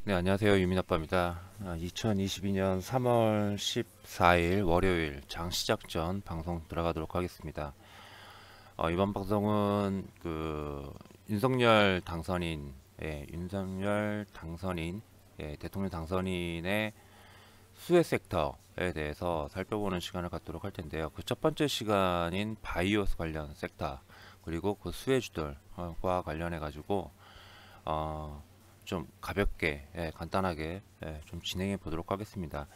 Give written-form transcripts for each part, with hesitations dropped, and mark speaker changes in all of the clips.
Speaker 1: 네, 안녕하세요. 유민아빠입니다. 2022년 3월 14일 월요일 장 시작 전 방송 들어가도록 하겠습니다. 이번 방송은 윤석열 당선인, 대통령 당선인의 수혜 섹터에 대해서 살펴보는 시간을 갖도록 할 텐데요. 그 첫 번째 시간인 바이오스 관련 섹터, 그리고 그 수혜주들과 관련해 가지고 좀 가볍게, 간단하게 좀 진행해 보도록 하겠습니다.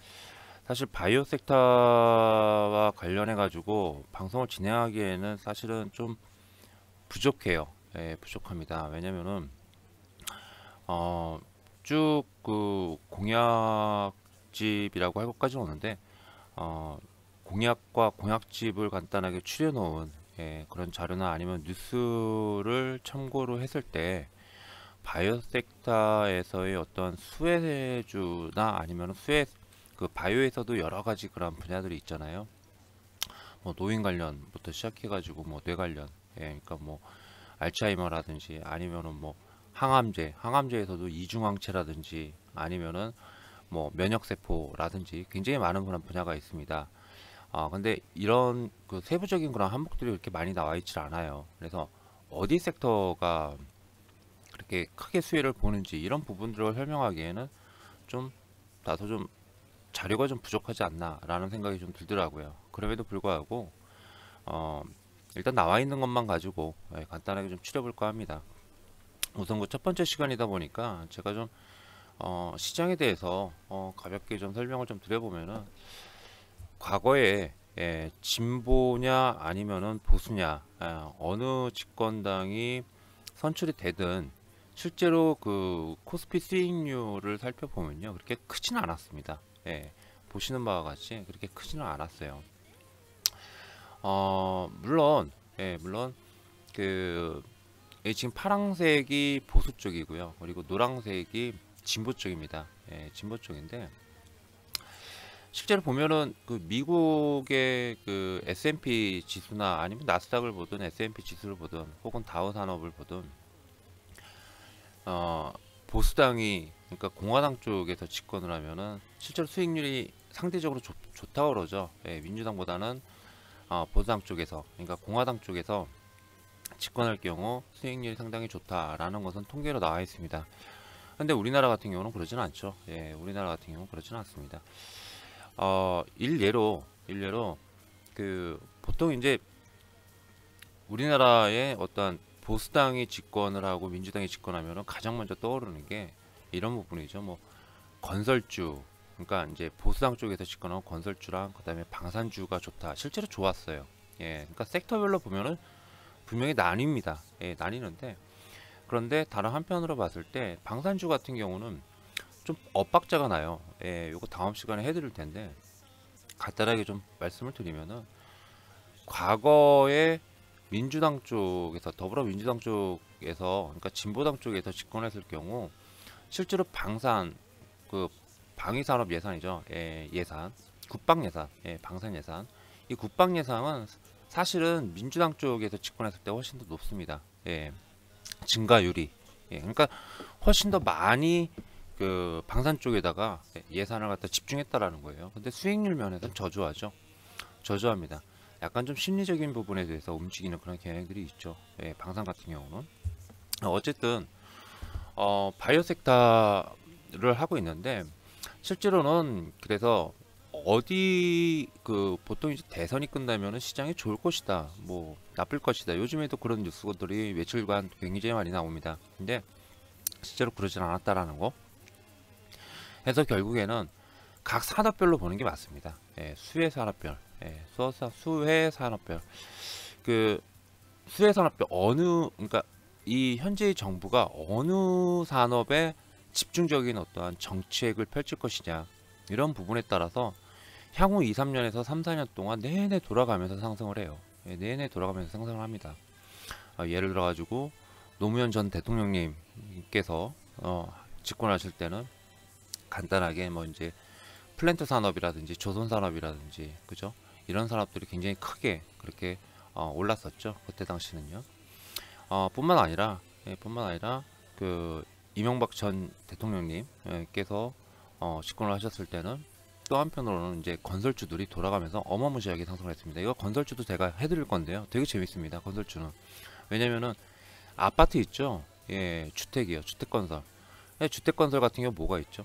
Speaker 1: 사실 바이오 섹터와 관련해 가지고 방송을 진행하기에는 사실은 좀 부족해요. 부족합니다. 왜냐면은 쭉 그 공약집이라고 할 것까지는 없는데 공약과 공약집을 간단하게 추려 놓은 그런 자료나 아니면 뉴스를 참고로 했을 때 바이오 섹터에서의 어떤 수혜주나 아니면 그 바이오에서도 여러 가지 그런 분야들이 있잖아요. 뭐 노인 관련부터 시작해가지고 뭐 뇌 관련, 그러니까 뭐 알츠하이머라든지 아니면은 뭐 항암제에서도 이중항체라든지 아니면은 뭐 면역세포라든지 굉장히 많은 그런 분야가 있습니다. 근데 이런 그 세부적인 그런 항목들이 그렇게 많이 나와 있질 않아요. 그래서 어디 섹터가 그렇게 크게 수혜를 보는지 이런 부분들을 설명하기에는 좀 다소 좀 자료가 좀 부족하지 않나 라는 생각이 좀 들더라고요. 그럼에도 불구하고 일단 나와 있는 것만 가지고 간단하게 좀 추려볼까 합니다. 우선 그 첫 번째 시간이다 보니까 제가 좀 시장에 대해서 가볍게 좀 설명을 좀 드려보면은 과거에 진보냐 아니면은 보수냐, 어느 집권당이 선출이 되든 실제로 그 코스피 수익률을 살펴보면요, 그렇게 크지는 않았습니다. 보시는 바와 같이 그렇게 크지는 않았어요. 물론 그 지금 파란색이 보수 쪽이고요, 그리고 노란색이 진보 쪽입니다. 진보 쪽인데 실제로 보면은 그 미국의 그 S&P 지수나 아니면 나스닥을 보든 S&P 지수를 보든 혹은 다우 산업을 보든 보수당이, 그러니까 공화당 쪽에서 집권을 하면은 실제로 수익률이 상대적으로 좋다고 그러죠. 민주당보다는 보수당 쪽에서, 그러니까 공화당 쪽에서 집권할 경우 수익률이 상당히 좋다라는 것은 통계로 나와 있습니다. 근데 우리나라 같은 경우는 그러지는 않죠. 우리나라 같은 경우는 그렇지는 않습니다. 일례로 그 보통 이제 우리나라의 어떤 보수당이 집권을 하고 민주당이 집권하면은 가장 먼저 떠오르는 게 이런 부분이죠. 뭐 건설주, 그러니까 이제 보수당 쪽에서 집권하고 건설주랑 그다음에 방산주가 좋다. 실제로 좋았어요. 그러니까 섹터별로 보면은 분명히 나뉩니다. 나뉘는데, 그런데 다른 한편으로 봤을 때 방산주 같은 경우는 좀 엇박자가 나요. 요거 다음 시간에 해드릴 텐데 간단하게 좀 말씀을 드리면은 과거에 민주당 쪽에서, 더불어민주당 쪽에서, 그러니까 진보당 쪽에서 집권했을 경우 실제로 그 방위산업 예산이죠. 예산, 국방 예산, 방산 예산. 이 국방 예산은 사실은 민주당 쪽에서 집권했을 때 훨씬 더 높습니다. 증가율이. 그러니까 훨씬 더 많이 그 방산 쪽에다가 예산을 갖다 집중했다라는 거예요. 근데 수익률 면에서는 저조합니다. 약간 좀 심리적인 부분에 대해서 움직이는 그런 경향들이 있죠. 방산 같은 경우는 어쨌든 바이오 섹터를 하고 있는데 실제로는, 그래서 어디 그 보통 이제 대선이 끝나면은 시장이 좋을 것이다, 뭐 나쁠 것이다, 요즘에도 그런 뉴스들이 며칠간 굉장히 많이 나옵니다. 근데 실제로 그러진 않았다라는 거 해서 결국에는 각 산업별로 보는 게 맞습니다. 수혜 산업별, 수혜 산업별, 그 수혜 산업별 그러니까 이 현재의 정부가 어느 산업에 집중적인 어떠한 정책을 펼칠 것이냐, 이런 부분에 따라서 향후 2, 3년에서 3, 4년 동안 내내 돌아가면서 상승을 해요. 내내 돌아가면서 상승을 합니다. 예를 들어 가지고 노무현 전 대통령님께서 집권하실 때는 간단하게 뭐 이제 플랜트 산업이라든지 조선 산업이라든지, 그죠? 이런 산업들이 굉장히 크게 그렇게 올랐었죠. 그때 당시는요. 뿐만 아니라 그 이명박 전 대통령님께서 집권을 하셨을 때는 또 한편으로는 이제 건설주들이 돌아가면서 어마무시하게 상승을 했습니다. 이거 건설주도 제가 해드릴 건데요. 되게 재밌습니다. 건설주는. 왜냐면은 아파트 있죠. 예, 주택이요. 주택건설. 예, 주택건설 같은 경우 뭐가 있죠?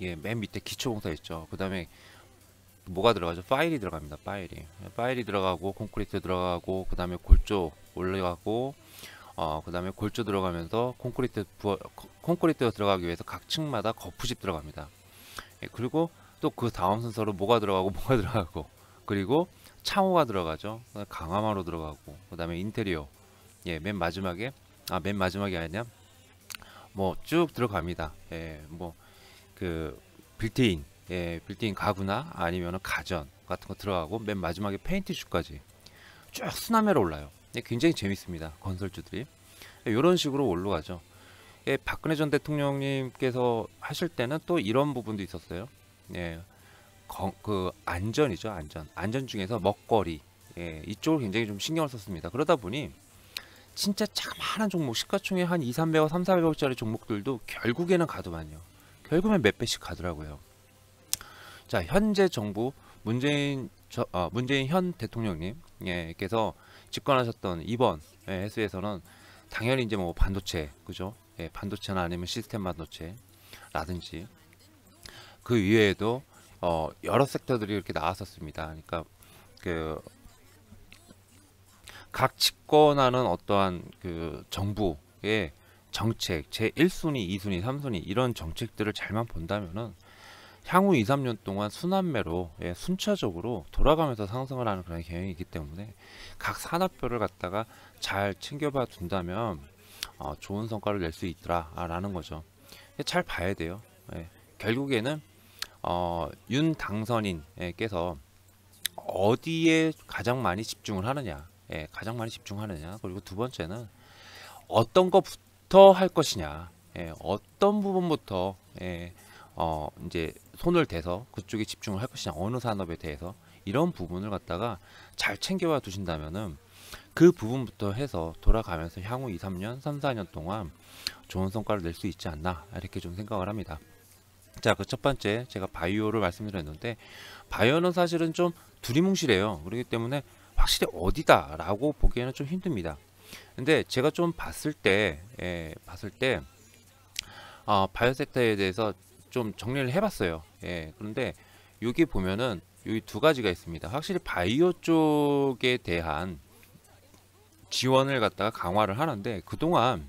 Speaker 1: 예, 맨 밑에 기초공사 있죠. 그 다음에 뭐가 들어가죠? 파일이 들어갑니다. 파일이. 예, 파일이 들어가고 콘크리트 들어가고 그 다음에 골조 올라가고 그 다음에 골조 들어가면서 콘크리트가 들어가기 위해서 각 층마다 거푸집 들어갑니다. 예, 그리고 또 그 다음 순서로 뭐가 들어가고 뭐가 들어가고 그리고 창호가 들어가죠. 강화마루 들어가고 그 다음에 인테리어. 예, 맨 마지막이 아니냐? 뭐 쭉 들어갑니다. 예, 뭐 그 빌트인, 예, 빌트인 가구나 아니면은 가전 같은 거 들어가고 맨 마지막에 페인트슈까지 쭉 순환매로 올라요. 예, 굉장히 재밌습니다. 건설주들이. 예, 이런 식으로 올라가죠. 예, 박근혜 전 대통령님께서 하실 때는 또 이런 부분도 있었어요. 예, 그 안전이죠, 안전 중에서 먹거리, 예, 이쪽을 굉장히 좀 신경을 썼습니다. 그러다 보니 진짜 자그마한 종목, 시가총액 한 2, 300억, 3, 400억짜리 종목들도 결국에는 가더만요. 결국엔 몇 배씩 가더라고요. 자, 현재 정부 문재인 현 대통령님께서 집권하셨던 이번 해수에서는 당연히 이제 뭐 반도체, 그죠? 예, 반도체나 아니면 시스템 반도체라든지 그 이외에도 여러 섹터들이 이렇게 나왔었습니다. 그러니까 그 각 집권하는 어떠한 그 정부의 정책 제 1순위, 2순위, 3순위 이런 정책들을 잘만 본다면은 향후 2, 3년 동안 순환매로 예, 순차적으로 돌아가면서 상승을 하는 그런 경향이 있기 때문에 각 산업별을 갖다가 잘 챙겨봐 둔다면 좋은 성과를 낼 수 있더라라는 거죠. 잘 봐야 돼요. 예, 결국에는 윤 당선인께서 어디에 가장 많이 집중을 하느냐, 예, 가장 많이 집중하느냐, 그리고 두 번째는 어떤 것부터 할 것이냐, 예, 어떤 부분부터 예, 이제 손을 대서 그쪽에 집중을 할 것이냐, 어느 산업에 대해서 이런 부분을 갖다가 잘 챙겨와 두신다면은 그 부분부터 해서 돌아가면서 향후 2, 3년, 3, 4년 동안 좋은 성과를 낼 수 있지 않나 이렇게 좀 생각을 합니다. 자, 그 첫 번째 제가 바이오를 말씀드렸는데 바이오는 사실은 좀 두리뭉실해요. 그렇기 때문에 확실히 어디다라고 보기에는 좀 힘듭니다. 근데 제가 좀 봤을 때 바이오 섹터에 대해서 좀 정리를 해봤어요. 예, 그런데 여기 보면은 여기 두 가지가 있습니다. 확실히 바이오 쪽에 대한 지원을 갖다가 강화를 하는데 그동안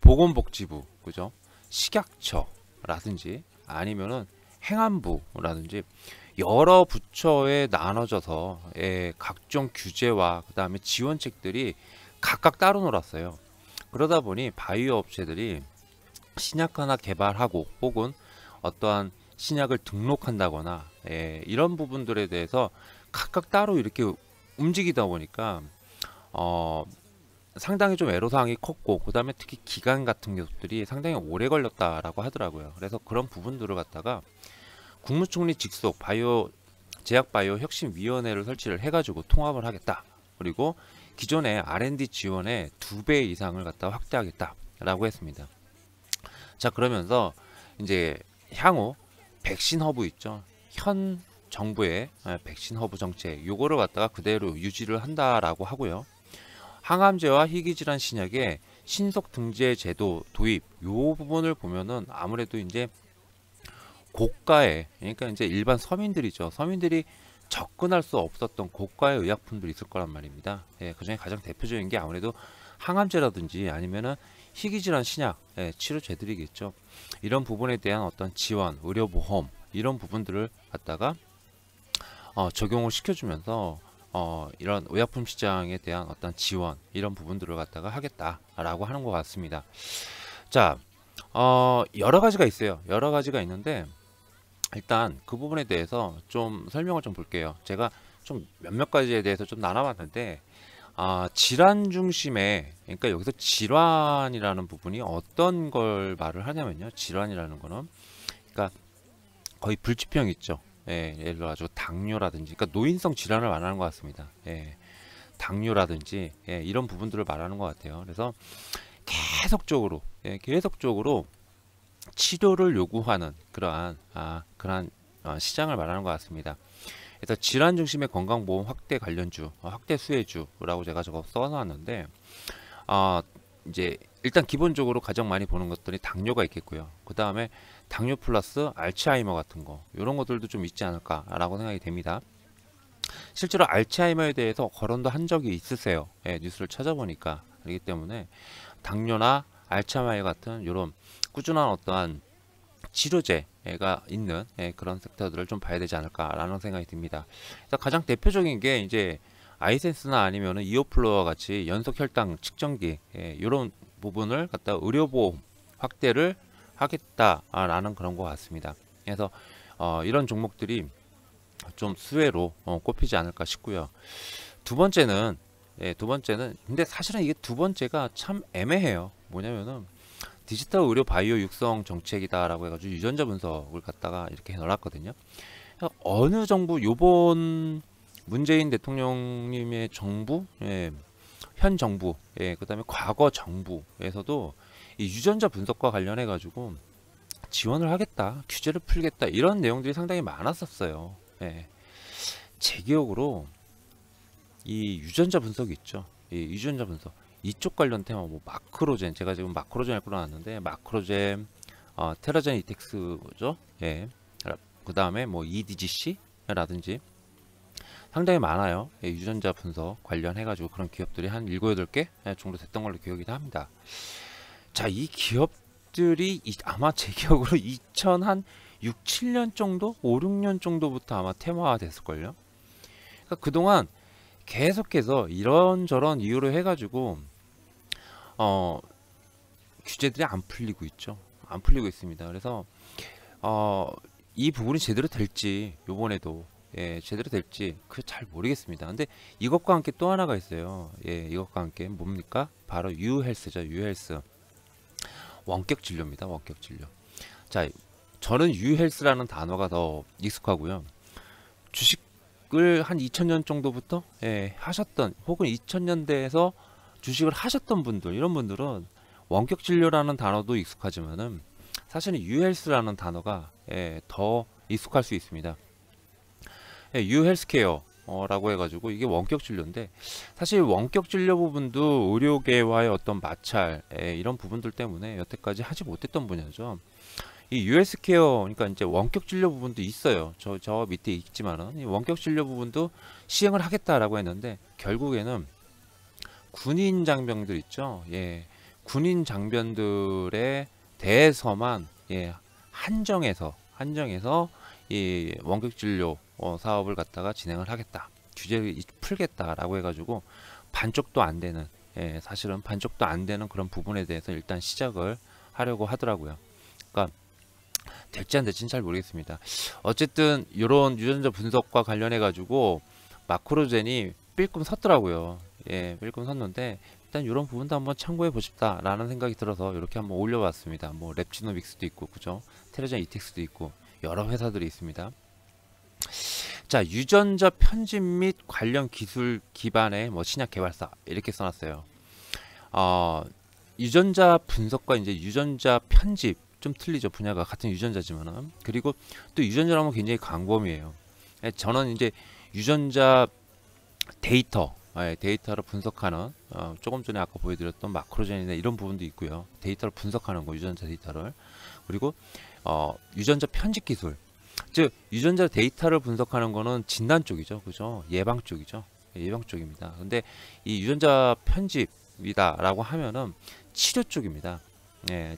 Speaker 1: 보건복지부, 그죠? 식약처라든지 아니면은 행안부라든지 여러 부처에 나눠져서 각종 규제와 그 다음에 지원책들이 각각 따로 놀았어요. 그러다 보니 바이오 업체들이 신약 하나 개발하고 혹은 어떠한 신약을 등록한다거나 이런 부분들에 대해서 각각 따로 이렇게 움직이다 보니까 상당히 좀 애로사항이 컸고 그 다음에 특히 기간 같은 것들이 상당히 오래 걸렸다라고 하더라고요. 그래서 그런 부분들을 갖다가 국무총리 직속 제약바이오 혁신위원회를 설치를 해가지고 통합을 하겠다. 그리고 기존의 R&D 지원의 2배 이상을 갖다 확대하겠다라고 했습니다. 자, 그러면서 이제 향후 백신 허브 있죠. 현 정부의 백신 허브 정책 요거를 갖다가 그대로 유지를 한다라고 하고요. 항암제와 희귀질환 신약의 신속 등재 제도 도입 요 부분을 보면은 아무래도 이제 고가의, 그러니까 이제 일반 서민들이죠. 서민들이 접근할 수 없었던 고가의 의약품들이 있을 거란 말입니다. 예, 그중에 가장 대표적인 게 아무래도 항암제라든지 아니면은 희귀질환 신약 치료제들이겠죠. 이런 부분에 대한 어떤 지원, 의료보험 이런 부분들을 갖다가 적용을 시켜주면서 이런 의약품 시장에 대한 어떤 지원 이런 부분들을 갖다가 하겠다라고 하는 것 같습니다. 자, 여러 가지가 있어요. 여러 가지가 있는데 일단 그 부분에 대해서 좀 설명을 좀 볼게요. 제가 좀 몇몇 가지에 대해서 좀 나눠봤는데 질환 중심의, 그러니까 여기서 질환이라는 부분이 어떤 걸 말을 하냐면요. 질환이라는 거는 그러니까 거의 불치병 있죠. 예, 예를 들어가지고 당뇨라든지, 그러니까 노인성 질환을 말하는 것 같습니다. 예, 당뇨라든지 이런 부분들을 말하는 것 같아요. 그래서 계속적으로 계속적으로 치료를 요구하는 그러한 시장을 말하는 것 같습니다. 그래서 질환 중심의 건강보험 확대 관련주, 확대 수혜주라고 제가 저거 써놨는데, 이제 일단 기본적으로 가장 많이 보는 것들이 당뇨가 있겠고요. 그 다음에 당뇨 플러스 알츠하이머 같은 거, 이런 것들도 좀 있지 않을까라고 생각이 됩니다. 실제로 알츠하이머에 대해서 거론도 한 적이 있으세요. 뉴스를 찾아보니까. 그렇기 때문에 당뇨나 알츠하이머 같은 이런 꾸준한 어떠한 치료제가 있는 그런 섹터들을 좀 봐야 되지 않을까라는 생각이 듭니다. 그래서 가장 대표적인 게 이제 아이센스나 아니면은 이오플로와 같이 연속 혈당 측정기 이런 부분을 갖다 의료보험 확대를 하겠다라는 그런 것 같습니다. 그래서 이런 종목들이 좀 수혜로 꼽히지 않을까 싶고요. 두 번째는 근데 사실은 이게 두 번째가 참 애매해요. 뭐냐면은 디지털 의료 바이오 육성 정책이다라고 해가지고 유전자 분석을 갖다가 이렇게 해놓았거든요. 어느 정부 요번 문재인 대통령님의 정부, 현 정부, 그다음에 과거 정부에서도 이 유전자 분석과 관련해 가지고 지원을 하겠다, 규제를 풀겠다 이런 내용들이 상당히 많았었어요. 제 기억으로 이 유전자 분석이 있죠. 이 유전자 분석 이쪽 관련 테마 뭐 마크로젠, 제가 지금 마크로젠을 끌어놨는데 마크로젠, 테라젠 이텍스죠. 그 다음에 뭐 EDGC라든지 상당히 많아요. 유전자 분석 관련해가지고 그런 기업들이 한 7, 8개 정도 됐던 걸로 기억이 합니다. 자, 이 기업들이 아마 제 기억으로 2006, 7년 정도? 5, 6년 정도부터 아마 테마화 됐을걸요. 그러니까 그동안 계속해서 이런저런 이유로 해가지고 규제들이 안 풀리고 있죠. 안 풀리고 있습니다. 그래서 이 부분이 제대로 될지 요번에도 제대로 될지 잘 모르겠습니다. 근데 이것과 함께 또 하나가 있어요. 이것과 함께 뭡니까? 바로 유헬스죠. 유헬스. 원격 진료입니다. 원격 진료. 자, 저는 유헬스라는 단어가 더 익숙하고요. 주식을 한 2000년 정도부터 하셨던, 혹은 2000년대에서 주식을 하셨던 분들, 이런 분들은 원격 진료라는 단어도 익숙하지만은 사실은 유헬스라는 단어가 더 익숙할 수 있습니다. 유헬스케어라고 해가지고 이게 원격 진료인데, 사실 원격 진료 부분도 의료계와의 어떤 마찰 이런 부분들 때문에 여태까지 하지 못했던 분야죠. 이 유헬스케어, 그러니까 이제 원격 진료 부분도 있어요. 저 밑에 있지만은 이 원격 진료 부분도 시행을 하겠다라고 했는데, 결국에는 군인 장병들 있죠. 군인 장병들에 대해서만 한정해서 이 원격 진료 사업을 갖다가 진행을 하겠다, 규제를 풀겠다라고 해가지고 반쪽도 안 되는, 사실은 반쪽도 안 되는 그런 부분에 대해서 일단 시작을 하려고 하더라고요. 그러니까 될지 안 될지는 잘 모르겠습니다. 어쨌든 이런 유전자 분석과 관련해 가지고 마크로젠이 삘끔 섰더라고요. 삘끔 섰는데 일단 이런 부분도 한번 참고해 보십다 라는 생각이 들어서 이렇게 한번 올려봤습니다. 뭐 랩지노믹스도 있고, 그죠? 테라젠 이텍스도 있고 여러 회사들이 있습니다. 자, 유전자 편집 및 관련 기술 기반의 뭐 신약 개발사 이렇게 써놨어요. 유전자 분석과 이제 유전자 편집 좀 틀리죠. 분야가 같은 유전자지만은. 그리고 또 유전자라면 굉장히 광범위해요. 저는 이제 유전자 데이터를 분석하는, 조금 전에 아까 보여드렸던 마크로젠이나 이런 부분도 있고요. 데이터를 분석하는 거, 유전자 데이터를. 그리고 유전자 편집 기술, 즉 유전자 데이터를 분석하는 거는 진단 쪽이죠. 그죠? 예방 쪽이죠. 예방 쪽입니다. 근데 이 유전자 편집이다 라고 하면은 치료 쪽입니다.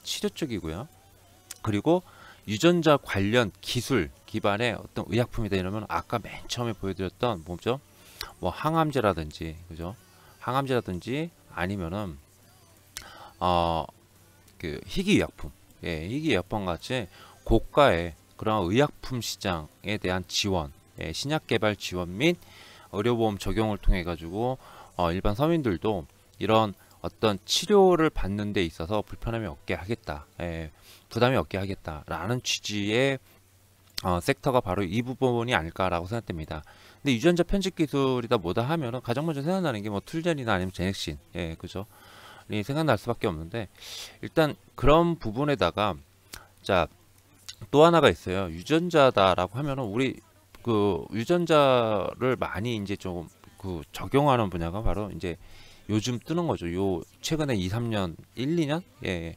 Speaker 1: 치료 쪽이고요. 그리고 유전자 관련 기술 기반의 어떤 의약품이다 이러면 아까 맨 처음에 보여드렸던 뭐죠? 뭐 항암제라든지, 그죠? 항암제라든지 아니면은 그 희귀의약품, 희귀의약품 같이 고가의 그런 의약품 시장에 대한 지원, 신약 개발 지원 및 의료보험 적용을 통해 가지고 일반 서민들도 이런 어떤 치료를 받는 데 있어서 불편함이 없게 하겠다, 부담이 없게 하겠다라는 취지의 섹터가 바로 이 부분이 아닐까라고 생각됩니다. 근데 유전자 편집 기술이다 뭐다 하면은 가장 먼저 생각나는 게 뭐 툴젠이나 아니면 제넥신, 그죠? 생각날 수밖에 없는데, 일단 그런 부분에다가 자, 또 하나가 있어요. 유전자다라고 하면은 우리 그 유전자를 많이 이제 좀 그 적용하는 분야가 바로 이제 요즘 뜨는 거죠. 요 최근에 2, 3년, 1, 2년? 예.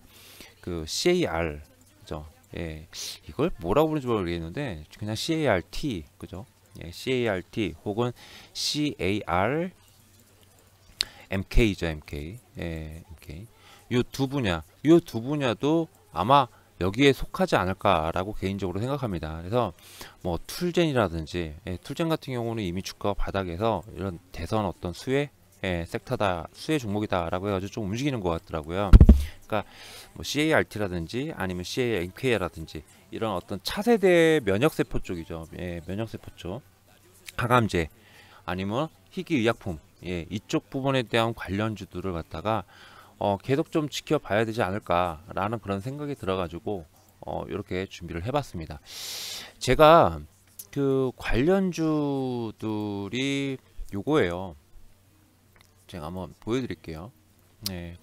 Speaker 1: 그 CAR 그죠? 예. 이걸 뭐라고 부르는지 모르겠는데 그냥 CART 그죠? 예, CART 혹은 CAR MK죠, MK. 예, MK. 요 두 분야도 아마 여기에 속하지 않을까라고 개인적으로 생각합니다. 그래서 뭐 툴젠이라든지 툴젠 같은 경우는 이미 주가가 바닥에서 이런 대선 어떤 수혜 섹터다, 수혜 종목이다라고 해가지고 좀 움직이는 것 같더라고요. 그러니까 뭐 CART라든지 아니면 CAMK라든지 이런 어떤 차세대 면역세포 쪽이죠. 면역세포 쪽, 항암제 아니면 희귀의약품, 이쪽 부분에 대한 관련주들을 갖다가 계속 좀 지켜봐야 되지 않을까라는 그런 생각이 들어가지고 이렇게 준비를 해봤습니다. 제가 그 관련주들이 요거예요. 제가 한번 보여드릴게요.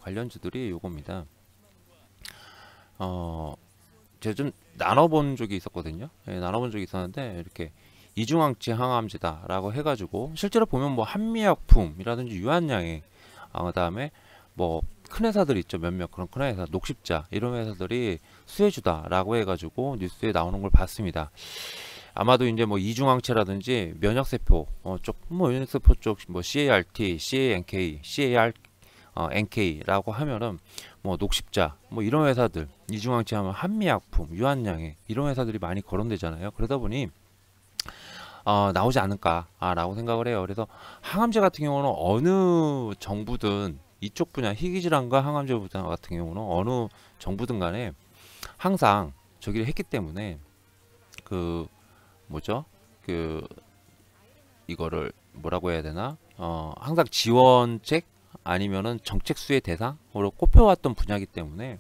Speaker 1: 관련주들이 요겁니다. 제가 좀 나눠본 적이 있었거든요. 나눠본 적이 있었는데 이렇게 이중항체 항암제다라고 해가지고 실제로 보면 뭐 한미약품이라든지 유한양행, 그다음에 뭐 큰 회사들 있죠. 몇몇 그런 큰 회사, 녹십자 이런 회사들이 수혜주다라고 해가지고 뉴스에 나오는 걸 봤습니다. 아마도 이제 뭐 이중항체라든지 면역세포 쪽, 뭐 면역세포 쪽 뭐 CART, CANK, NK라고 하면은 뭐 녹십자 뭐 이런 회사들, 이중항체 하면 한미약품, 유한양행 이런 회사들이 많이 거론되잖아요. 그러다 보니 나오지 않을까라고 생각을 해요. 그래서 항암제 같은 경우는 어느 정부든 이쪽 분야 희귀질환과 항암제 분야 같은 경우는 어느 정부든 간에 항상 저기를 했기 때문에 그 뭐죠? 그 이거를 뭐라고 해야 되나? 항상 지원책 아니면은 정책 수혜 대상으로 꼽혀왔던 분야이기 때문에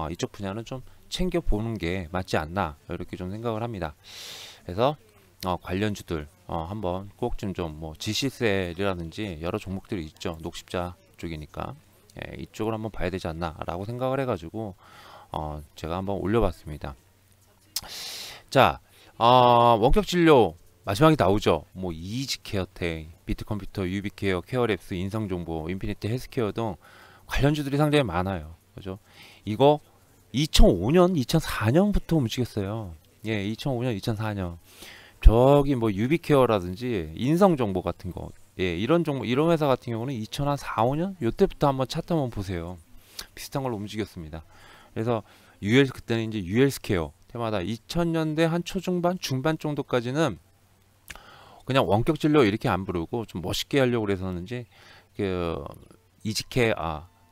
Speaker 1: 이쪽 분야는 좀 챙겨보는 게 맞지 않나 이렇게 좀 생각을 합니다. 그래서 관련주들 한번 꼭 좀 뭐 지시셀이라든지 여러 종목들이 있죠. 녹십자 쪽이니까 이쪽을 한번 봐야 되지 않나 라고 생각을 해가지고 제가 한번 올려봤습니다. 자, 원격 진료 마지막에 나오죠. 뭐 이지케어텍, 비트컴퓨터, 유비케어, 케어랩스, 인성정보, 인피니티 헬스케어 등 관련주들이 상당히 많아요. 그죠? 이거 2005년, 2004년부터 움직였어요. 2005년, 2004년. 저기 뭐 유비케어라든지 인성정보 같은 거, 이런 종목, 이런 회사 같은 경우는 2004, 5년 요때부터 한번 차트 한번 보세요. 비슷한 걸로 움직였습니다. 그래서 그때는 이제 유헬스케어 때마다 2000년대 한 초중반, 중반 정도까지는 그냥 원격 진료 이렇게 안 부르고 좀 멋있게 하려고 그래서는지 그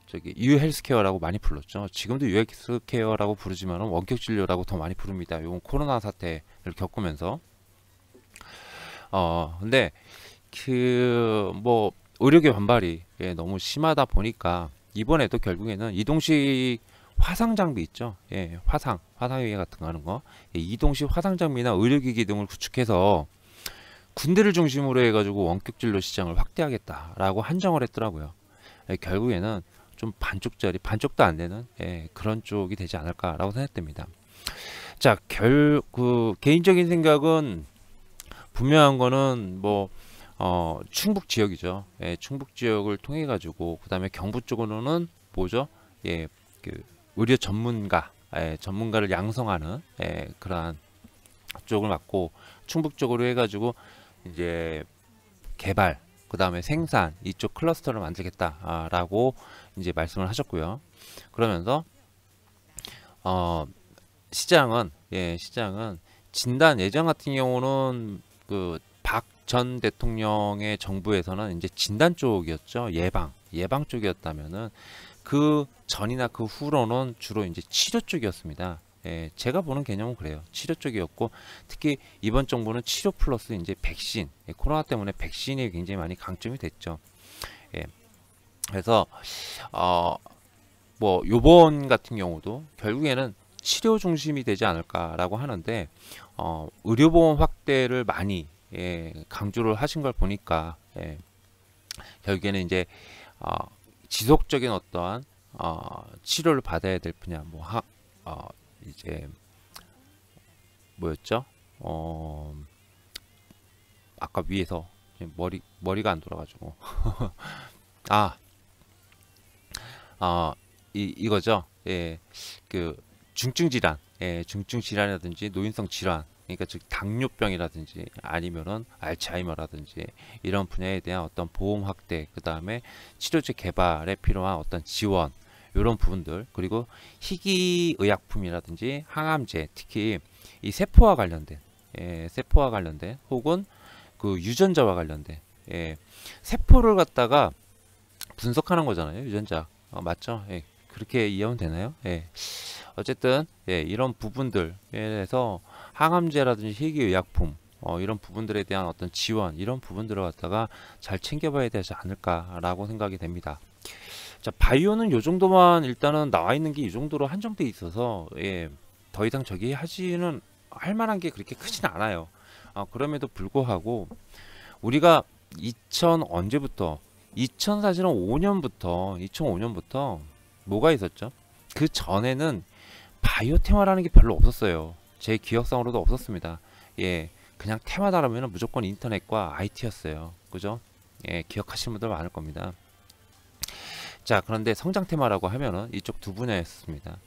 Speaker 1: 저기 유헬스케어라고 많이 불렀죠. 지금도 유헬스케어라고 부르지만 원격 진료라고 더 많이 부릅니다. 이건 코로나 사태를 겪으면서. 근데 그 뭐 의료계 반발이 너무 심하다 보니까 이번에도 결국에는 이동식 화상 장비 있죠. 화상위에 같은 거 하는 거. 이동식 화상 장비나 의료기기 등을 구축해서 군대를 중심으로 해가지고 원격 진료 시장을 확대하겠다라고 한정을 했더라고요. 결국에는 좀 반쪽짜리, 반쪽도 안 되는 그런 쪽이 되지 않을까라고 생각됩니다. 자, 개인적인 생각은 분명한 거는 뭐 충북 지역이죠. 충북 지역을 통해 가지고 그 다음에 경부 쪽으로는 뭐죠? 그 의료 전문가를 양성하는 그러한 쪽을 맡고 충북 쪽으로 해가지고 이제 개발, 그 다음에 생산 이쪽 클러스터를 만들겠다라고 이제 말씀을 하셨고요. 그러면서 시장은 진단 예전 같은 경우는 그 박 전 대통령의 정부에서는 이제 진단 쪽이었죠. 예방 쪽이었다면은 그 전이나 그 후로는 주로 이제 치료 쪽이었습니다. 제가 보는 개념은 그래요. 치료 쪽이었고 특히 이번 정부는 치료 플러스 이제 백신, 코로나 때문에 백신이 굉장히 많이 강점이 됐죠. 그래서 뭐 요번 같은 경우도 결국에는 치료 중심이 되지 않을까라고 하는데 의료보험 확대를 많이 강조를 하신 걸 보니까 결국에는 이제 지속적인 어떠한 치료를 받아야 될 분야, 뭐 이제 뭐였죠? 아까 위에서 머리가 안 돌아가지고 아, 이거죠. 예, 그 중증 질환, 중증 질환이라든지 노인성 질환, 그러니까 즉 당뇨병이라든지 아니면은 알츠하이머라든지 이런 분야에 대한 어떤 보험 확대, 그 다음에 치료제 개발에 필요한 어떤 지원, 이런 부분들, 그리고 희귀 의약품이라든지 항암제, 특히 이 세포와 관련된 혹은 그 유전자와 관련된, 세포를 갖다가 분석하는 거잖아요, 유전자. 맞죠? 그렇게 이해하면 되나요? 어쨌든 이런 부분들에 대해서 항암제라든지 희귀의약품, 이런 부분들에 대한 어떤 지원, 이런 부분들을 갖다가 잘 챙겨봐야 되지 않을까라고 생각이 됩니다. 자, 바이오는 요 정도만 일단은 나와 있는 게 이 정도로 한정돼 있어서 더 이상 저기 하지는 할 만한 게 그렇게 크진 않아요. 그럼에도 불구하고 우리가 2000 언제부터 2000 사실은 2005년부터 뭐가 있었죠? 그 전에는 바이오 테마라는 게 별로 없었어요. 제 기억상으로도 없었습니다. 그냥 테마다라면 무조건 인터넷과 IT였어요. 그죠? 기억하시는 분들 많을 겁니다. 자, 그런데 성장 테마라고 하면은 이쪽 두 분야였습니다.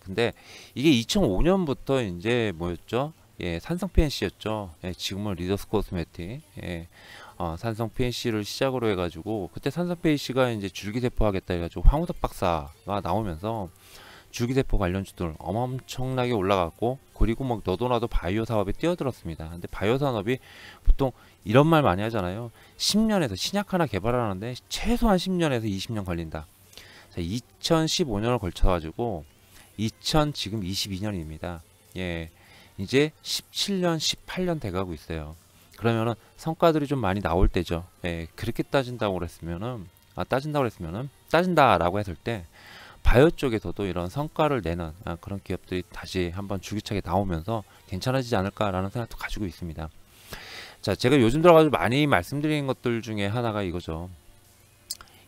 Speaker 1: 근데 이게 2005년부터 이제 뭐였죠? 산성 PNC였죠. 지금은 리더스 코스메틱. 산성 PNC를 시작으로 해가지고 그때 산성 PNC가 이제 줄기세포 하겠다 해가지고 황우석 박사가 나오면서 줄기세포 관련주들 엄청나게 올라갔고, 그리고 막 너도 나도 바이오 사업에 뛰어들었습니다. 근데 바이오 산업이 보통 이런 말 많이 하잖아요. 10년에서 신약 하나 개발하는데 최소한 10년에서 20년 걸린다. 자, 2015년을 걸쳐가지고 지금 22년입니다. 이제 17년, 18년 돼가고 있어요. 그러면은 성과들이 좀 많이 나올 때죠. 그렇게 따진다고 따진다라고 했을 때 바이오 쪽에서도 이런 성과를 내는 그런 기업들이 다시 한번 줄기차게 나오면서 괜찮아지지 않을까라는 생각도 가지고 있습니다. 자, 제가 요즘 들어가지고 많이 말씀드리는 것들 중에 하나가 이거죠.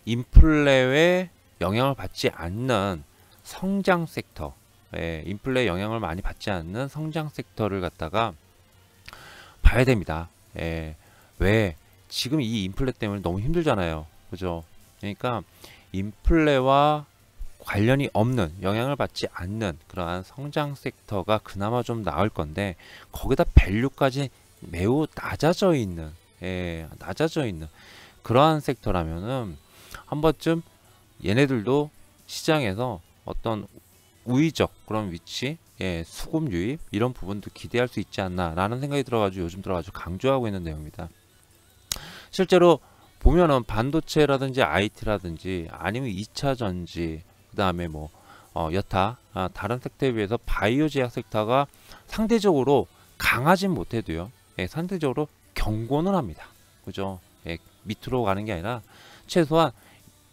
Speaker 1: 인플레에 영향을 받지 않는 성장 섹터, 인플레에 영향을 많이 받지 않는 성장 섹터를 갖다가 봐야 됩니다. 왜? 지금 이 인플레 때문에 너무 힘들잖아요. 그죠? 그러니까 인플레와 관련이 없는, 영향을 받지 않는 그러한 성장 섹터가 그나마 좀 나을 건데, 거기다 밸류까지 매우 낮아져 있는 그러한 섹터라면은 한 번쯤 얘네들도 시장에서 어떤 우위적 그런 위치, 수급 유입 이런 부분도 기대할 수 있지 않나 라는 생각이 들어가지고 요즘 들어가지고 강조하고 있는 내용입니다. 실제로 보면은 반도체라든지 IT라든지 아니면 2차 전지, 그 다음에 뭐 여타 다른 섹터에 비해서 바이오 제약 섹터가 상대적으로 강하진 못해도요, 상대적으로 견고는 합니다. 그죠? 밑으로 가는 게 아니라 최소한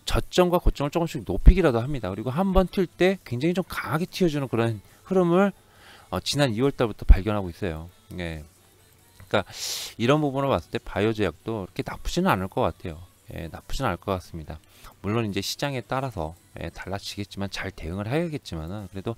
Speaker 1: 저점과 고점을 조금씩 높이기라도 합니다. 그리고 한번 튈 때 굉장히 좀 강하게 튀어주는 그런 흐름을 지난 2월달부터 발견하고 있어요. 그러니까 이런 부분을 봤을 때 바이오 제약도 그렇게 나쁘지는 않을 것 같아요. 나쁘지는 않을 것 같습니다. 물론 이제 시장에 따라서 달라지겠지만 잘 대응을 해야겠지만은, 그래도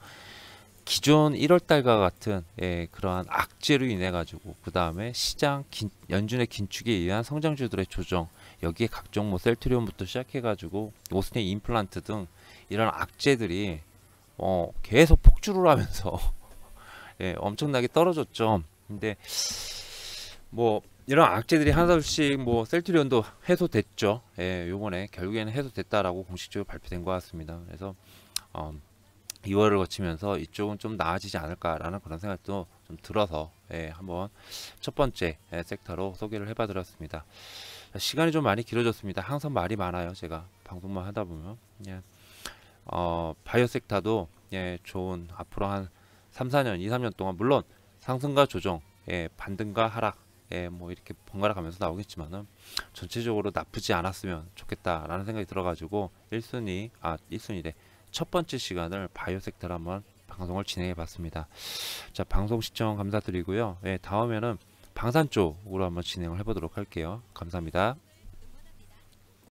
Speaker 1: 기존 1월달과 같은 그러한 악재로 인해 가지고 그 다음에 시장 연준의 긴축에 의한 성장주들의 조정, 여기에 각종 뭐 셀트리온부터 시작해 가지고 오스틴 임플란트 등 이런 악재들이 계속 폭주를 하면서 엄청나게 떨어졌죠. 근데 뭐 이런 악재들이 하나둘씩 뭐 셀트리온도 해소됐죠. 요번에 결국에는 해소됐다라고 공식적으로 발표된 것 같습니다. 그래서 2월을 거치면서 이쪽은 좀 나아지지 않을까라는 그런 생각도 좀 들어서 한번 첫 번째 섹터로 소개를 해봐 드렸습니다. 시간이 좀 많이 길어졌습니다. 항상 말이 많아요. 제가 방송만 하다 보면. 바이오 섹터도 좋은 앞으로 한 3, 4년 동안 물론 상승과 조정, 반등과 하락, 뭐 이렇게 번갈아 가면서 나오겠지만은 전체적으로 나쁘지 않았으면 좋겠다라는 생각이 들어가지고 1순위래 첫 번째 시간을 바이오 섹터로 한번 방송을 진행해 봤습니다. 자, 방송 시청 감사드리고요. 다음에는 방산 쪽으로 한번 진행을 해보도록 할게요. 감사합니다.